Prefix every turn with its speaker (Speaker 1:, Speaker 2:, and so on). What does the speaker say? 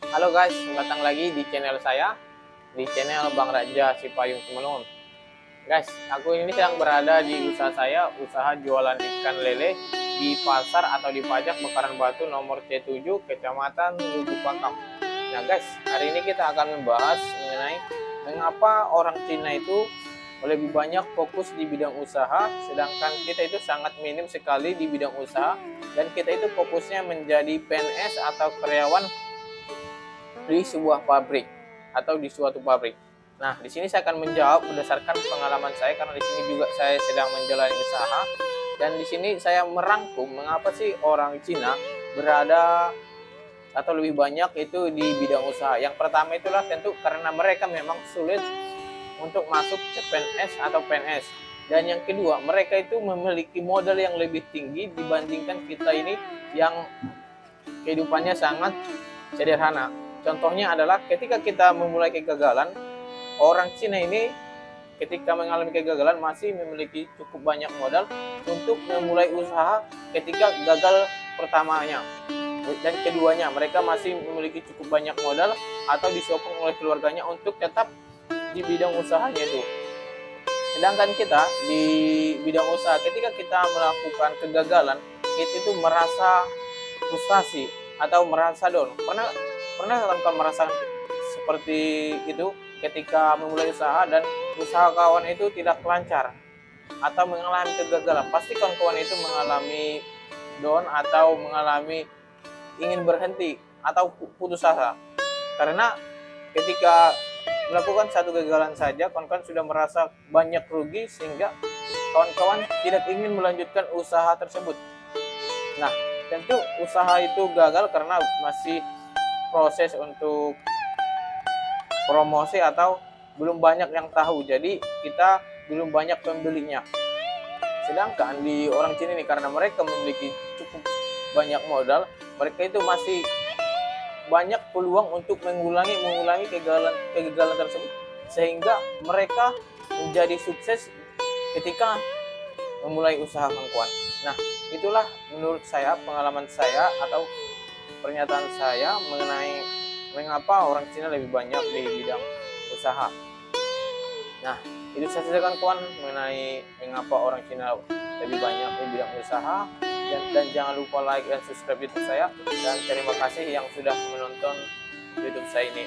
Speaker 1: Halo guys, datang lagi di channel saya, di channel Bang Raja Sipayung Sumeneb. Guys, aku ini sedang berada di usaha saya, usaha jualan ikan lele di pasar atau di pajak Bakaran Batu nomor C7, Kecamatan Lubuk Pakam. Nah guys, hari ini kita akan membahas mengenai mengapa orang Cina itu lebih banyak fokus di bidang usaha, sedangkan kita itu sangat minim sekali di bidang usaha, dan kita itu fokusnya menjadi PNS atau karyawan di sebuah pabrik atau di suatu pabrik. Nah, di sini saya akan menjawab berdasarkan pengalaman saya karena di sini juga saya sedang menjalani usaha, dan di sini saya merangkum mengapa sih orang Cina berada atau lebih banyak itu di bidang usaha. Yang pertama itulah tentu karena mereka memang sulit untuk masuk CPNS atau PNS. Dan yang kedua, mereka itu memiliki modal yang lebih tinggi dibandingkan kita ini yang kehidupannya sangat sederhana. Contohnya adalah ketika kita memulai kegagalan, orang Cina ini ketika mengalami kegagalan masih memiliki cukup banyak modal untuk memulai usaha ketika gagal pertamanya. Dan keduanya, mereka masih memiliki cukup banyak modal atau disokong oleh keluarganya untuk tetap di bidang usahanya itu. Sedangkan kita di bidang usaha, ketika kita melakukan kegagalan, itu merasa frustasi atau merasa down. Pernah kan merasakan seperti itu ketika memulai usaha dan usaha kawan itu tidak lancar atau mengalami kegagalan? Pasti kawan-kawan itu mengalami down atau mengalami ingin berhenti atau putus asa, karena ketika melakukan satu kegagalan saja kawan-kawan sudah merasa banyak rugi sehingga kawan-kawan tidak ingin melanjutkan usaha tersebut. Nah, tentu usaha itu gagal karena masih proses untuk promosi atau belum banyak yang tahu, jadi kita belum banyak pembelinya. Sedangkan di orang Cina ini karena mereka memiliki cukup banyak modal, mereka itu masih banyak peluang untuk mengulangi kegagalan tersebut, sehingga mereka menjadi sukses ketika memulai usaha kawan. Nah, itulah menurut saya pengalaman saya atau pernyataan saya mengenai mengapa orang Cina lebih banyak di bidang usaha. Nah, itu saja kawan-kawan mengenai mengapa orang Cina lebih banyak di bidang usaha. Dan jangan lupa like dan subscribe YouTube saya, dan terima kasih yang sudah menonton YouTube saya ini.